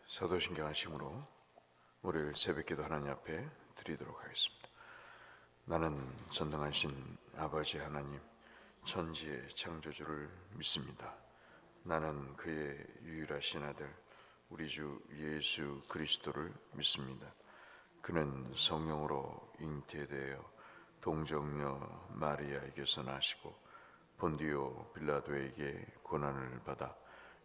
사도신경 하심으로 우리를 새벽기도 하나님 앞에 드리도록 하겠습니다. 나는 전능하신 아버지 하나님 천지의 창조주를 믿습니다. 나는 그의 유일하신 아들 우리 주 예수 그리스도를 믿습니다. 그는 성령으로 잉태되어 동정녀 마리아에게서 나시고 본디오 빌라도에게 고난을 받아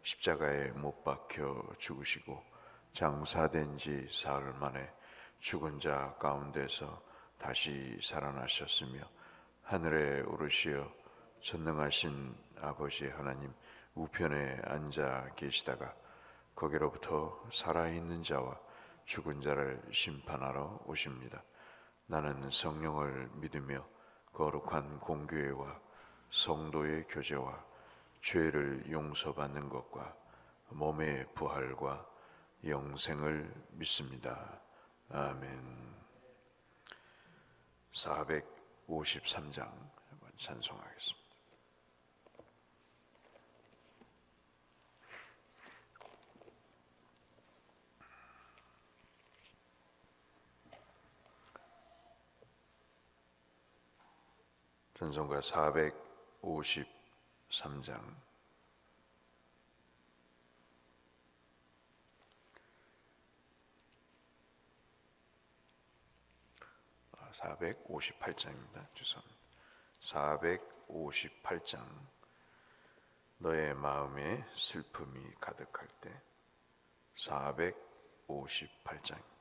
십자가에 못 박혀 죽으시고 장사된 지 사흘 만에 죽은 자 가운데서 다시 살아나셨으며 하늘에 오르시어 전능하신 아버지 하나님 우편에 앉아 계시다가 거기로부터 살아있는 자와 죽은 자를 심판하러 오십니다. 나는 성령을 믿으며 거룩한 공교회와 성도의 교제와 죄를 용서받는 것과 몸의 부활과 영생을 믿습니다. 아멘. 453장 한번 찬송하겠습니다. 찬송가 453장 458장입니다. 죄송합니다. 458장 너의 마음에 슬픔이 가득할 때 458장입니다.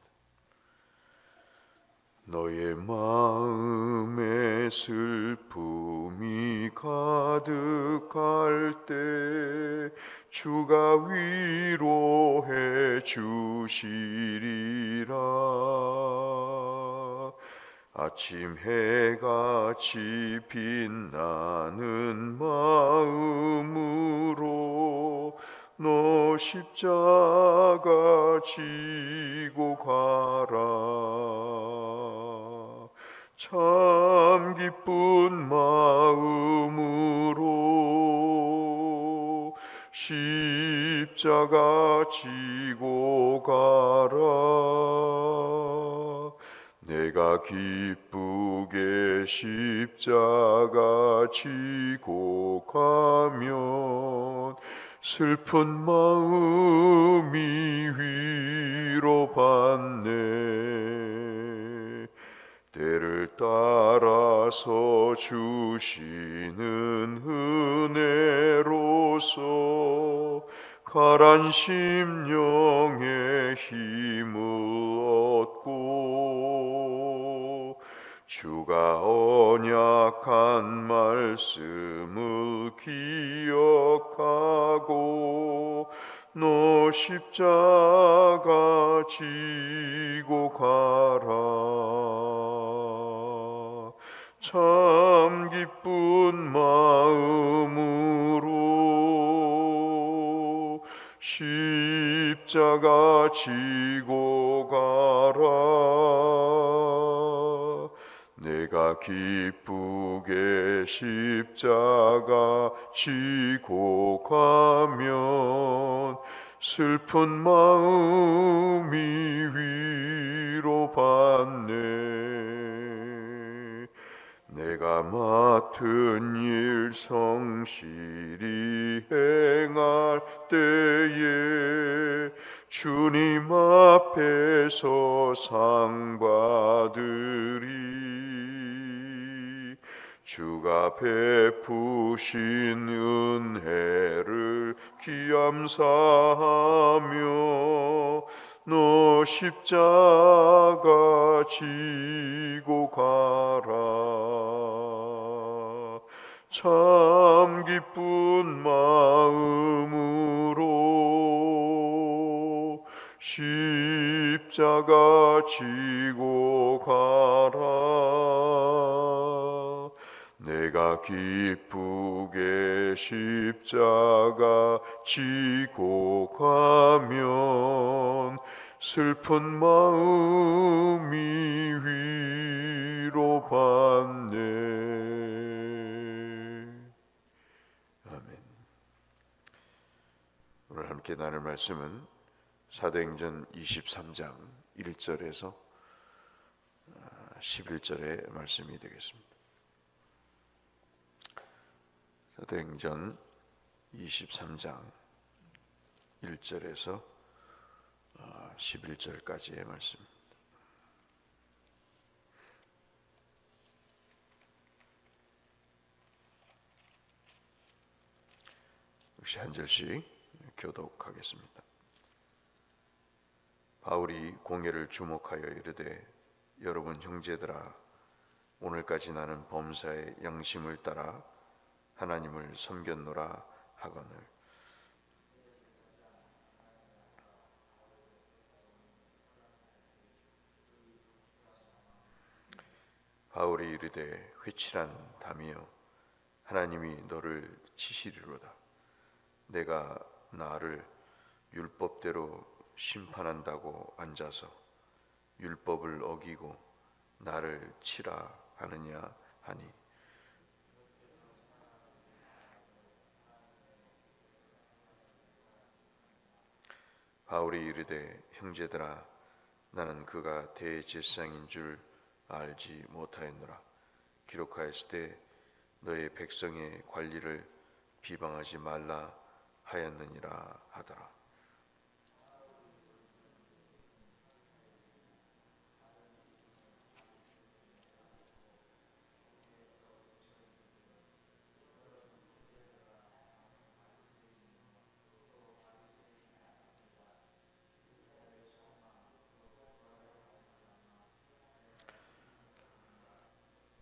너의 마음에 슬픔이 가득할 때 주가 위로해 주시리라. 아침 해같이 빛나는 마음으로 너 십자가 지고 가라. 참 기쁜 마음으로 십자가 지고 가라. 내가 기쁘게 십자가 지고 가면 슬픈 마음이 위로받네. 때를 따라서 주시는 은혜로서 가란 심령에 힘을 얻고 주가 언약한 말씀을 기억하고 너 십자가 지고 가라. 참 기쁜 마음으로 십자가 지고 가라. 내가 기쁘게 십자가 지고 가면 슬픈 마음이 위로받네. 내가 맡은 일 성실히 행할 때에 주님 앞에서 상 받으리. 주가 베푸신 은혜를 기암사하며 너 십자가 지고 가라. 참 기쁜 마음으로 십자가 지고 가라. 내가 기쁘게 십자가 지고 가면 슬픈 마음이 위로받네. 아멘. 오늘 함께 나눌 말씀은 사도행전 23장 1절에서 11절의 말씀이 되겠습니다. 사도행전 23장 1절에서 11절까지의 말씀입니다. 역시 한 절씩 교독하겠습니다. 바울이 공회를 주목하여 이르되 여러분 형제들아, 오늘까지 나는 범사의 양심을 따라 하나님을 섬겼노라 하거늘 바울이 이르되 회칠한 담이여, 하나님이 너를 치시리로다. 내가 나를 율법대로 심판한다고 앉아서 율법을 어기고 나를 치라 하느냐 하니, 바울이 이르되 형제들아, 나는 그가 대제사장인 줄 알지 못하였노라. 기록하였을 때 너의 백성의 관리를 비방하지 말라 하였느니라 하더라.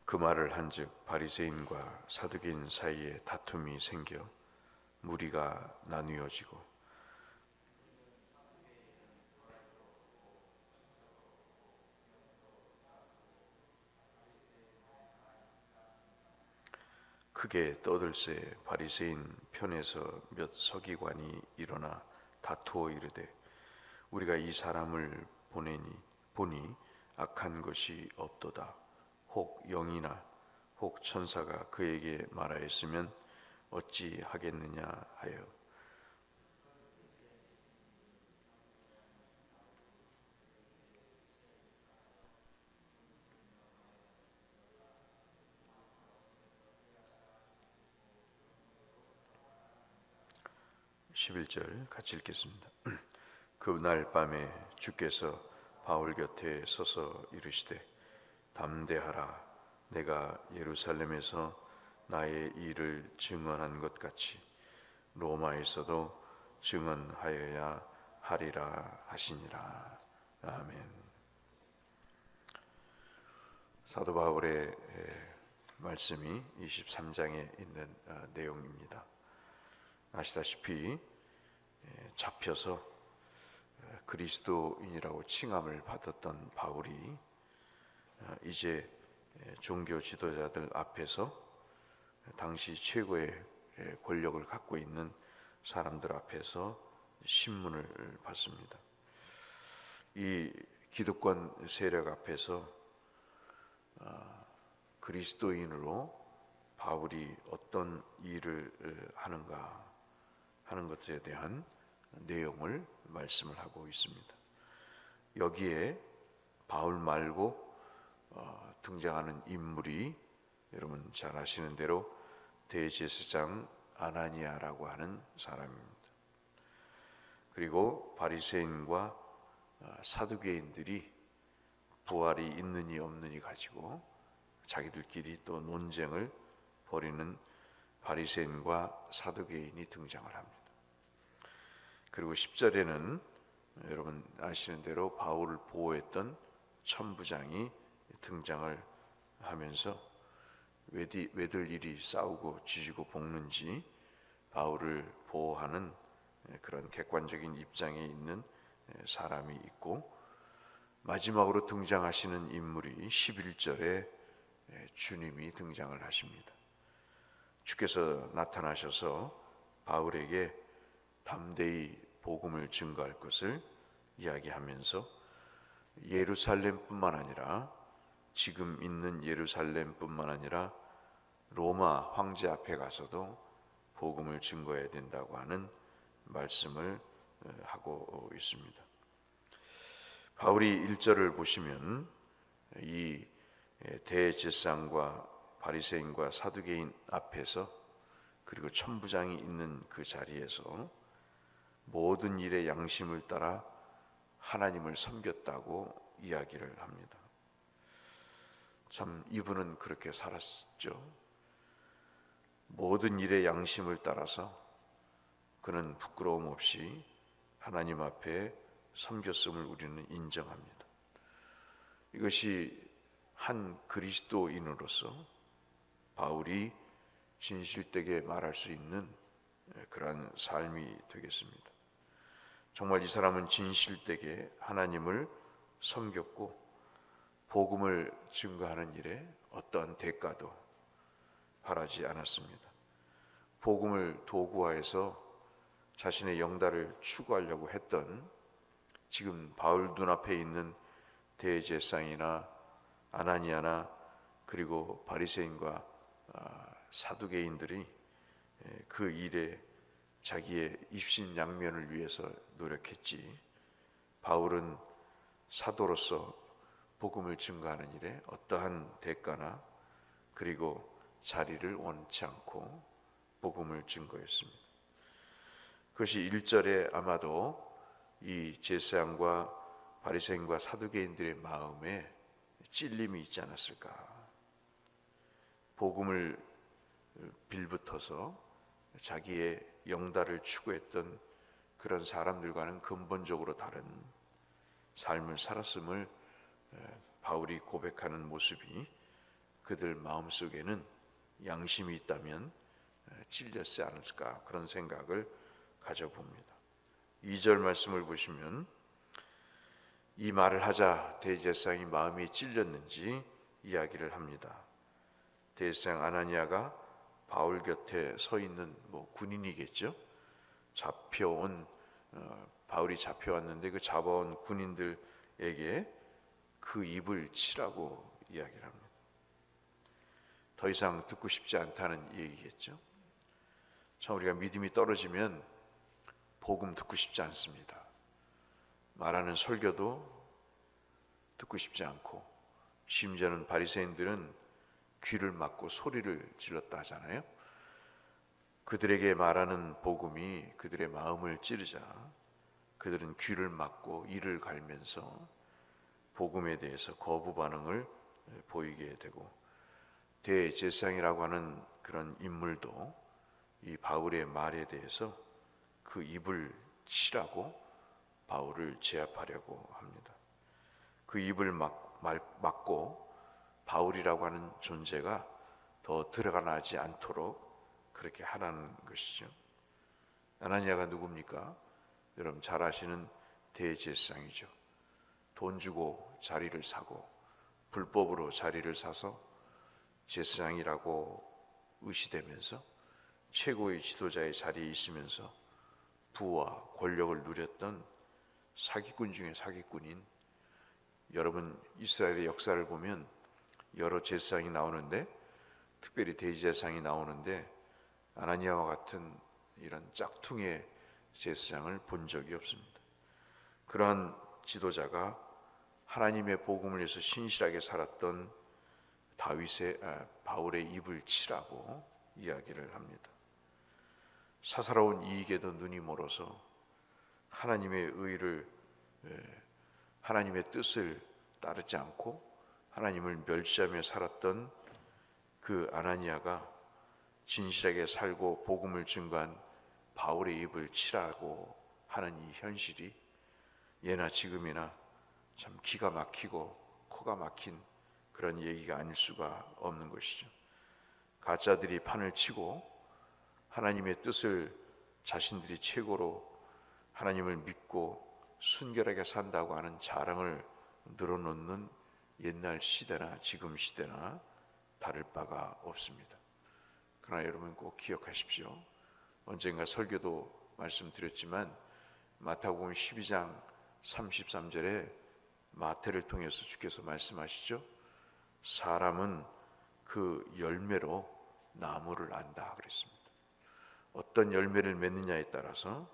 '그 말을 한즉 바리새인과 사두개인 사이에 다툼이 생겨 무리가 나뉘어지고 크게 떠들새 바리새인 편에서 몇 서기관이 일어나 다투어 이르되 우리가 이 사람을 보니 악한 것이 없도다. 혹 영이나 혹 천사가 그에게 말하였으면 어찌 하겠느냐 하여 (11절) 같이 읽겠습니다. 그날 밤에 주께서 바울 곁에 서서 이르시되 담대하라. 내가 예루살렘에서 나의 일을 증언한 것 같이 로마에서도 증언하여야 하리라 하시니라. 아멘. 사도 바울의 말씀이 23장에 있는 내용입니다. 아시다시피 잡혀서 그리스도인이라고 칭함을 받았던 바울이 이제 종교 지도자들 앞에서 당시 최고의 권력을 갖고 있는 사람들 앞에서 신문을 받습니다. 이 기득권 세력 앞에서 그리스도인으로 바울이 어떤 일을 하는가 하는 것에 대한 내용을 말씀을 하고 있습니다. 여기에 바울 말고 등장하는 인물이 여러분 잘 아시는 대로 대제사장 아나니아라고 하는 사람입니다. 그리고 바리새인과 사두개인들이 부활이 있느니 없느니 가지고 자기들끼리 또 논쟁을 벌이는 바리새인과 사두개인이 등장을 합니다. 그리고 10절에는 여러분 아시는 대로 바울을 보호했던 천부장이 등장을 하면서 왜들 이리 싸우고 쥐지고 볶는지 바울을 보호하는 그런 객관적인 입장에 있는 사람이 있고, 마지막으로 등장하시는 인물이 11절에 주님이 등장을 하십니다. 주께서 나타나셔서 바울에게 담대히 복음을 증거할 것을 이야기하면서 예루살렘뿐만 아니라 지금 있는 예루살렘뿐만 아니라 로마 황제 앞에 가서도 복음을 증거해야 된다고 하는 말씀을 하고 있습니다. 바울이 1절을 보시면 이 대제사장과 바리새인과 사두개인 앞에서 그리고 천부장이 있는 그 자리에서 모든 일에 양심을 따라 하나님을 섬겼다고 이야기를 합니다. 참 이분은 그렇게 살았죠. 모든 일에 양심을 따라서 그는 부끄러움 없이 하나님 앞에 섬겼음을 우리는 인정합니다. 이것이 한 그리스도인으로서 바울이 진실되게 말할 수 있는 그러한 삶이 되겠습니다. 정말 이 사람은 진실되게 하나님을 섬겼고 복음을 증거하는 일에 어떠한 대가도 바라지 않았습니다. 복음을 도구화해서 자신의 영달을 추구하려고 했던 지금 바울 눈앞에 있는 대제사장이나 아나니아나 그리고 바리새인과 사두개인들이 그 일에 자기의 입신양면을 위해서 노력했지, 바울은 사도로서 복음을 증거하는 일에 어떠한 대가나 그리고 자리를 원치 않고 복음을 증거했습니다. 그것이 1절에 아마도 이 제사장과 바리새인과 사두개인들의 마음에 찔림이 있지 않았을까. 복음을 빌붙어서 자기의 영달을 추구했던 그런 사람들과는 근본적으로 다른 삶을 살았음을 바울이 고백하는 모습이 그들 마음속에는 양심이 있다면 찔렸지 않을까, 그런 생각을 가져봅니다. 2절 말씀을 보시면 이 말을 하자 대제사장이 마음이 찔렸는지 이야기를 합니다. 대제사장 아나니아가 바울 곁에 서 있는 군인이겠죠. 바울이 잡혀왔는데 그 잡아온 군인들에게 그 입을 치라고 이야기를 합니다. 더 이상 듣고 싶지 않다는 얘기겠죠. 참 우리가 믿음이 떨어지면 복음 듣고 싶지 않습니다. 말하는 설교도 듣고 싶지 않고, 심지어는 바리새인들은 귀를 막고 소리를 질렀다 하잖아요. 그들에게 말하는 복음이 그들의 마음을 찌르자 그들은 귀를 막고 이를 갈면서 복음에 대해서 거부 반응을 보이게 되고, 대제사장이라고 하는 그런 인물도 이 바울의 말에 대해서 그 입을 치라고 바울을 제압하려고 합니다. 그 입을 막고 바울이라고 하는 존재가 더 드러나지 않도록 그렇게 하라는 것이죠. 아나니아가 누굽니까? 여러분 잘 아시는 대제사장이죠. 돈 주고 자리를 사고 불법으로 자리를 사서 제사장이라고 의시되면서 최고의 지도자의 자리에 있으면서 부와 권력을 누렸던 사기꾼 중에 사기꾼인, 여러분 이스라엘의 역사를 보면 여러 제사장이 나오는데 특별히 대제사장이 나오는데 아나니아와 같은 이런 짝퉁의 제사장을 본 적이 없습니다. 그러한 지도자가 하나님의 복음을 위해서 신실하게 살았던 바울의 입을 치라고 이야기를 합니다. 사사로운 이익에도 눈이 멀어서 하나님의 의를, 하나님의 뜻을 따르지 않고 하나님을 멸시하며 살았던 그 아나니아가 진실하게 살고 복음을 증거한 바울의 입을 치라고 하는 이 현실이 예나 지금이나 참 기가 막히고 코가 막힌 그런 얘기가 아닐 수가 없는 것이죠. 가짜들이 판을 치고 하나님의 뜻을 자신들이 최고로 하나님을 믿고 순결하게 산다고 하는 자랑을 늘어놓는 옛날 시대나 지금 시대나 다를 바가 없습니다. 그러나 여러분 꼭 기억하십시오. 언젠가 설교도 말씀드렸지만 마태복음 12장 33절에 마태를 통해서 주께서 말씀하시죠. 사람은 그 열매로 나무를 안다 그랬습니다. 어떤 열매를 맺느냐에 따라서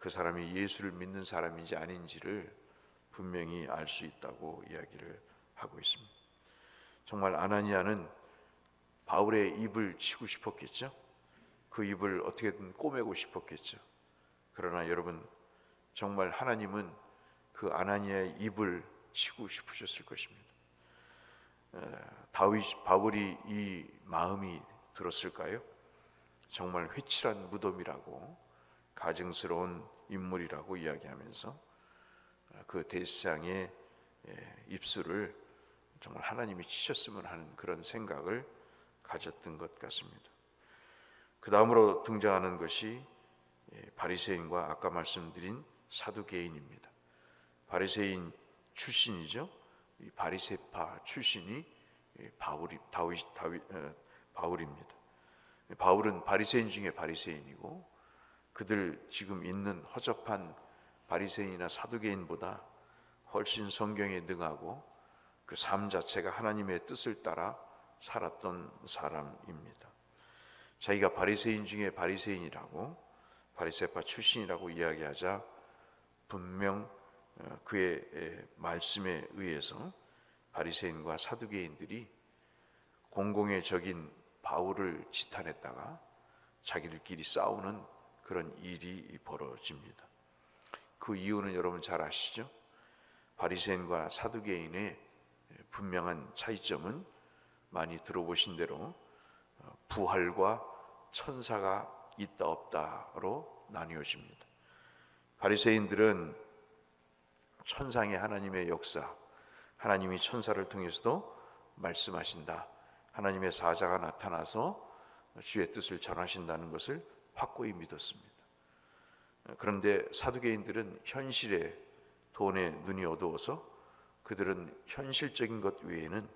그 사람이 예수를 믿는 사람인지 아닌지를 분명히 알 수 있다고 이야기를 하고 있습니다. 정말 아나니아는 바울의 입을 치고 싶었겠죠. 그 입을 어떻게든 꼬매고 싶었겠죠. 그러나 여러분, 정말 하나님은 그 아나니아의 입을 치고 싶으셨을 것입니다. 바울이 이 마음이 들었을까요? 정말 회칠한 무덤이라고, 가증스러운 인물이라고 이야기하면서 그 대상의 입술을 정말 하나님이 치셨으면 하는 그런 생각을 가졌던 것 같습니다. 그 다음으로 등장하는 것이 바리새인과 아까 말씀드린 사두개인입니다. 바리새인 출신이죠. 이 바리새파 출신이 바울입니다. 바울은 바리새인 중에 바리새인이고, 그들 지금 있는 허접한 바리새인이나 사두개인보다 훨씬 성경에 능하고 그 삶 자체가 하나님의 뜻을 따라 살았던 사람입니다. 자기가 바리새인 중에 바리새인이라고, 바리새파 출신이라고 이야기하자 분명 그의 말씀에 의해서 바리새인과 사두개인들이 공공의 적인 바울을 지탄했다가 자기들끼리 싸우는 그런 일이 벌어집니다. 그 이유는 여러분 잘 아시죠? 바리새인과 사두개인의 분명한 차이점은 많이 들어보신 대로 부활과 천사가 있다 없다로 나뉘어집니다. 바리새인들은 천상의 하나님의 역사, 하나님이 천사를 통해서도 말씀하신다, 하나님의 사자가 나타나서 주의 뜻을 전하신다는 것을 확고히 믿었습니다. 그런데 사두개인들은 현실에, 돈에 눈이 어두워서 그들은 현실적인 것 외에는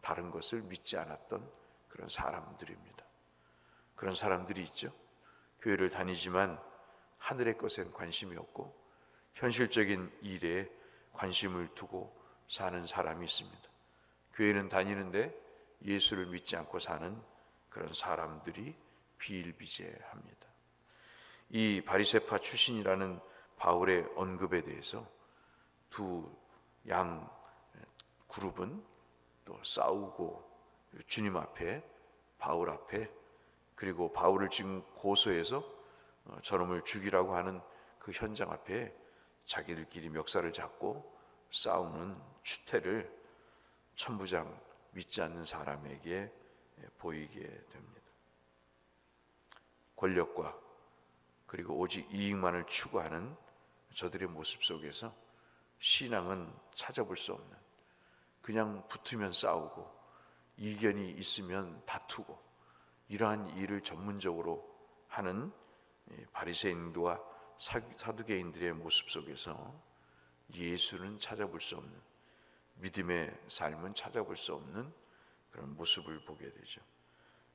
다른 것을 믿지 않았던 그런 사람들입니다. 그런 사람들이 있죠. 교회를 다니지만 하늘의 것엔 관심이 없고 현실적인 일에 관심을 두고 사는 사람이 있습니다. 교회는 다니는데 예수를 믿지 않고 사는 그런 사람들이 비일비재합니다. 이 바리새파 출신이라는 바울의 언급에 대해서 두 양 그룹은 또 싸우고, 주님 앞에, 바울 앞에, 그리고 바울을 지금 고소해서 저놈을 죽이라고 하는 그 현장 앞에 자기들끼리 멱살을 잡고 싸우는 추태를 천부장 믿지 않는 사람에게 보이게 됩니다. 권력과 그리고 오직 이익만을 추구하는 저들의 모습 속에서 신앙은 찾아볼 수 없는, 그냥 붙으면 싸우고 이견이 있으면 다투고 이러한 일을 전문적으로 하는 바리새인과 사두개인들의 모습 속에서 예수는 찾아볼 수 없는, 믿음의 삶은 찾아볼 수 없는 그런 모습을 보게 되죠.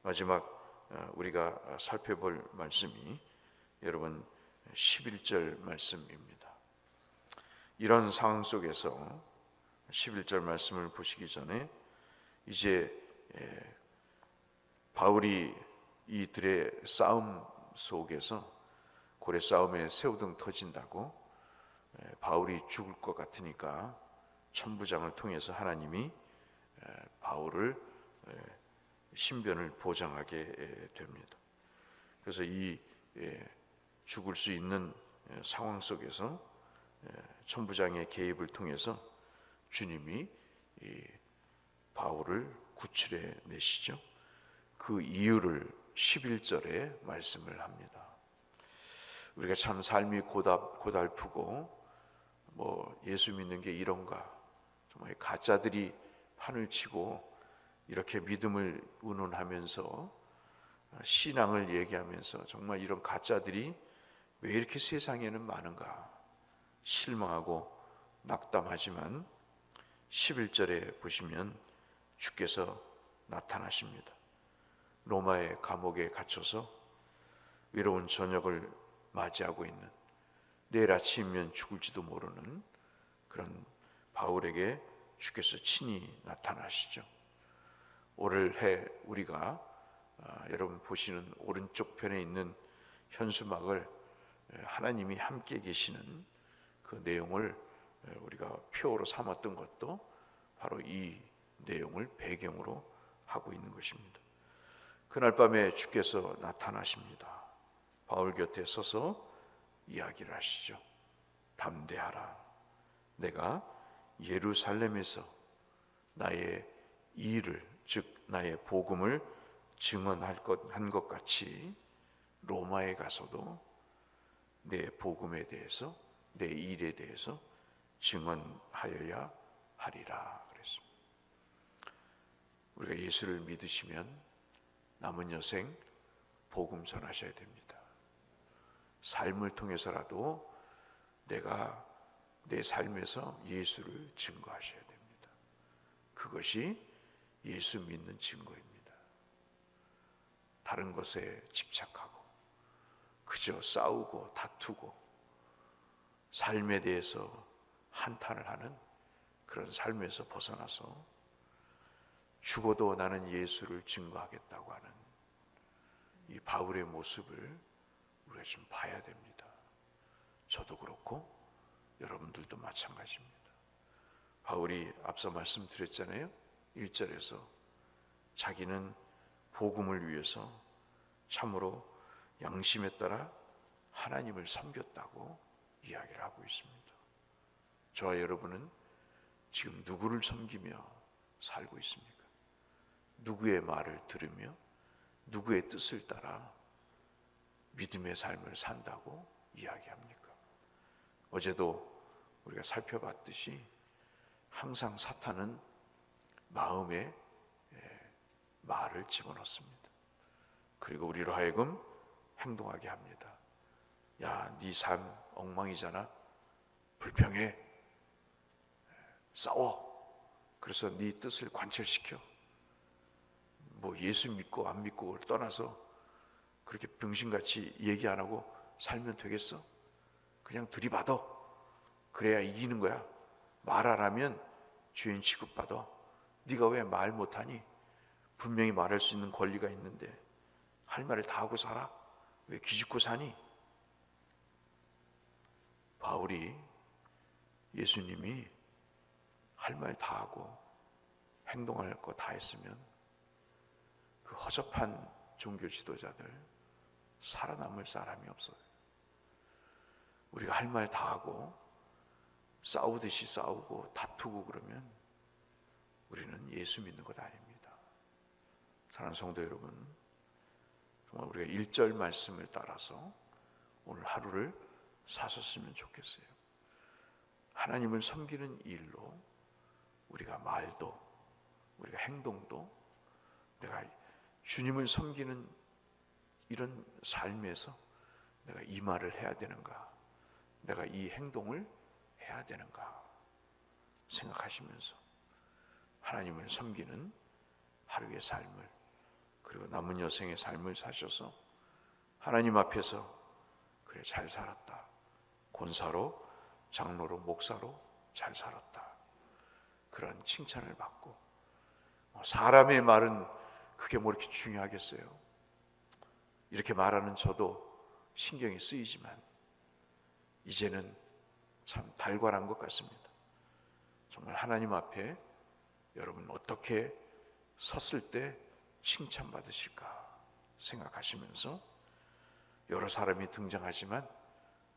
마지막 우리가 살펴볼 말씀이 여러분 11절 말씀입니다. 이런 상황 속에서 11절 말씀을 보시기 전에 이제 바울이 이들의 싸움 속에서, 고래 싸움에 새우등 터진다고 바울이 죽을 것 같으니까 천부장을 통해서 하나님이 바울을 신변을 보장하게 됩니다. 그래서 이 죽을 수 있는 상황 속에서 천부장의 개입을 통해서 주님이 바울을 구출해 내시죠. 그 이유를 11절에 말씀을 합니다. 우리가 참 삶이 고달프고 예수 믿는 게 이런가, 정말 가짜들이 판을 치고 이렇게 믿음을 운운하면서 신앙을 얘기하면서 정말 이런 가짜들이 왜 이렇게 세상에는 많은가 실망하고 낙담하지만 11절에 보시면 주께서 나타나십니다. 로마의 감옥에 갇혀서 외로운 저녁을 맞이하고 있는, 내일 아침이면 죽을지도 모르는 그런 바울에게 주께서 친히 나타나시죠. 올해 우리가 여러분 보시는 오른쪽 편에 있는 현수막을 하나님이 함께 계시는 그 내용을 우리가 표어로 삼았던 것도 바로 이 내용을 배경으로 하고 있는 것입니다. 그날 밤에 주께서 나타나십니다. 바울 곁에 서서 이야기를 하시죠. 담대하라. 내가 예루살렘에서 나의 일을, 즉 나의 복음을 증언할 한 것 같이 로마에 가서도 내 복음에 대해서, 내 일에 대해서 증언하여야 하리라 그랬습니다. 우리가 예수를 믿으시면 남은 여생 복음 전하셔야 됩니다. 삶을 통해서라도 내가 내 삶에서 예수를 증거하셔야 됩니다. 그것이 예수 믿는 증거입니다. 다른 것에 집착하고 그저 싸우고 다투고 삶에 대해서 한탄을 하는 그런 삶에서 벗어나서 죽어도 나는 예수를 증거하겠다고 하는 이 바울의 모습을 우리가 좀 봐야 됩니다. 저도 그렇고 여러분들도 마찬가지입니다. 바울이 앞서 말씀드렸잖아요. 1절에서 자기는 복음을 위해서 참으로 양심에 따라 하나님을 섬겼다고 이야기를 하고 있습니다. 저와 여러분은 지금 누구를 섬기며 살고 있습니까? 누구의 말을 들으며 누구의 뜻을 따라 믿음의 삶을 산다고 이야기합니까? 어제도 우리가 살펴봤듯이 항상 사탄은 마음에 말을 집어넣습니다. 그리고 우리로 하여금 행동하게 합니다. 야, 네 삶 엉망이잖아. 불평해. 싸워. 그래서 네 뜻을 관철시켜. 뭐 예수 믿고 안 믿고를 떠나서 그렇게 병신같이 얘기 안 하고 살면 되겠어? 그냥 들이받아. 그래야 이기는 거야. 말 안 하면 죄인 취급받아. 네가 왜 말 못하니? 분명히 말할 수 있는 권리가 있는데 할 말을 다 하고 살아? 왜 기죽고 사니? 바울이 예수님이 할 말 다 하고 행동할 거 다 했으면 그 허접한 종교 지도자들 살아남을 사람이 없어요. 우리가 할 말 다 하고 싸우듯이 싸우고 다투고 그러면 우리는 예수 믿는 것 아닙니다. 사랑하는 성도 여러분, 정말 우리가 1절 말씀을 따라서 오늘 하루를 사셨으면 좋겠어요. 하나님을 섬기는 일로 우리가 말도, 우리가 행동도, 내가 주님을 섬기는 이런 삶에서 내가 이 말을 해야 되는가, 내가 이 행동을 해야 되는가 생각하시면서 하나님을 섬기는 하루의 삶을, 그리고 남은 여생의 삶을 사셔서 하나님 앞에서 그래 잘 살았다, 권사로, 장로로, 목사로 잘 살았다, 그런 칭찬을 받고, 사람의 말은 그게 뭐 이렇게 중요하겠어요? 이렇게 말하는 저도 신경이 쓰이지만 이제는 참 달관한 것 같습니다. 정말 하나님 앞에 여러분 어떻게 섰을 때 칭찬받으실까 생각하시면서 여러 사람이 등장하지만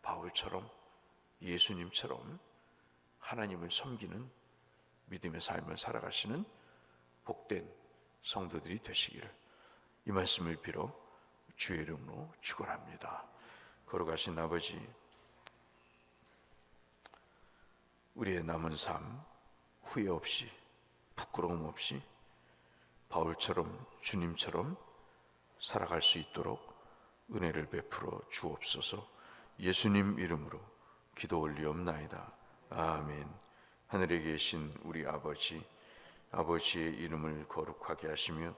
바울처럼, 예수님처럼 하나님을 섬기는 믿음의 삶을 살아가시는 복된 성도들이 되시기를 이 말씀을 빌어 주의 이름으로 축원합니다. 걸어가신 아버지, 우리의 남은 삶 후회 없이, 부끄러움 없이 바울처럼, 주님처럼 살아갈 수 있도록 은혜를 베풀어 주옵소서. 예수님 이름으로 기도 올리옵나이다. 아멘. 하늘에 계신 우리 아버지, 아버지의 이름을 거룩하게 하시며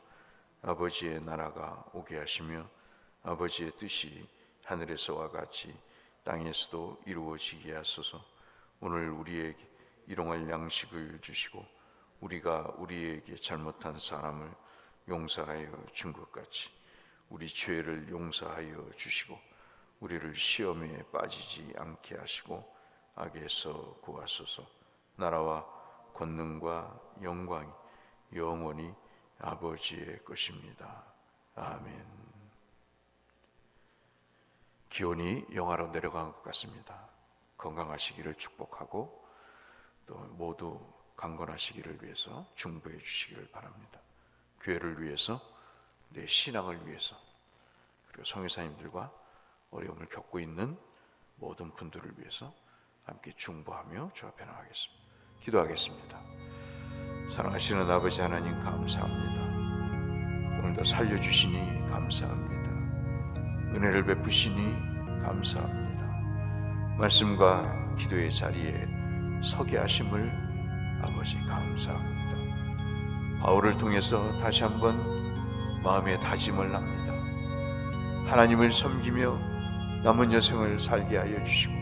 아버지의 나라가 오게 하시며 아버지의 뜻이 하늘에서와 같이 땅에서도 이루어지게 하소서. 오늘 우리에게 일용할 양식을 주시고 우리가 우리에게 잘못한 사람을 용서하여 준 것 같이 우리 죄를 용서하여 주시고 우리를 시험에 빠지지 않게 하시고 악에서 구하소서. 나라와 권능과 영광이 영원히 아버지의 것입니다. 아멘. 기온이 영하로 내려간 것 같습니다. 건강하시기를 축복하고 또 모두 강건하시기를 위해서 중보해 주시기를 바랍니다. 교회를 위해서, 내 신앙을 위해서, 그리고 성교사님들과 어려움을 겪고 있는 모든 분들을 위해서 함께 중보하며 주 앞에 나가겠습니다. 기도하겠습니다. 사랑하시는 아버지 하나님, 감사합니다. 오늘도 살려주시니 감사합니다. 은혜를 베푸시니 감사합니다. 말씀과 기도의 자리에 서게 하심을 아버지 감사합니다. 바울을 통해서 다시 한번 마음의 다짐을 합니다. 하나님을 섬기며 남은 여생을 살게 하여 주시고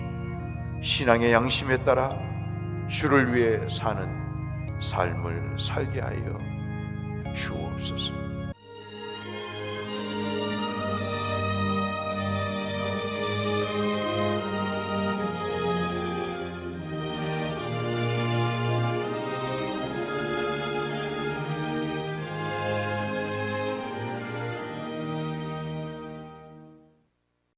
신앙의 양심에 따라 주를 위해 사는 삶을 살게 하여 주옵소서.